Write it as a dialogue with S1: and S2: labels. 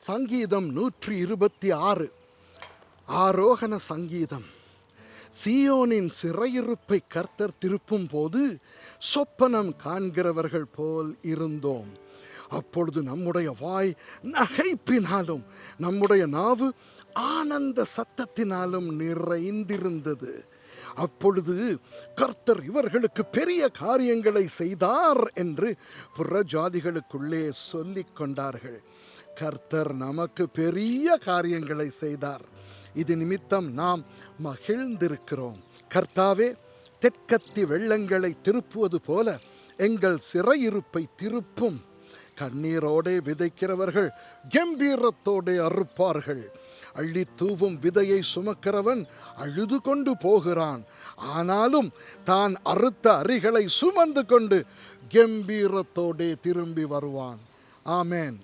S1: சங்கீதம் 126 ஆரோகண சங்கீதம். சீயோனின் சிறையிருப்பை கர்த்தர் திருப்பும் போது சொப்பனம் காண்கிறவர்கள் போல் இருந்தோம். அப்பொழுது நம்முடைய வாய் நகைப்பினாலும் நம்முடைய நாவு ஆனந்த சத்தத்தினாலும் நிறைந்திருந்தது. அப்பொழுது கர்த்தர் இவர்களுக்கு பெரிய காரியங்களை செய்தார் என்று புறஜாதிகளுக்குள்ளே சொல்லிக் கொண்டார்கள். கர்த்தர் நமக்கு பெரிய காரியங்களை செய்தார். இது நிமித்தம் நாம் மகிழ்ந்திருக்கிறோம். கர்த்தாவே, தெற்கத்தி வெள்ளங்களை திருப்புவது போல எங்கள் சிறையிருப்பை திருப்பும். கண்ணீரோடே விதைக்கிறவர்கள் கம்பீரத்தோடே அறுப்பார்கள். அள்ளி தூவும் விதையை சுமக்கிறவன் அழுது கொண்டு போகிறான், ஆனாலும் தான் அறுத்த அரிகளை சுமந்து கொண்டு கம்பீரத்தோடே திரும்பி வருவான். ஆமேன்.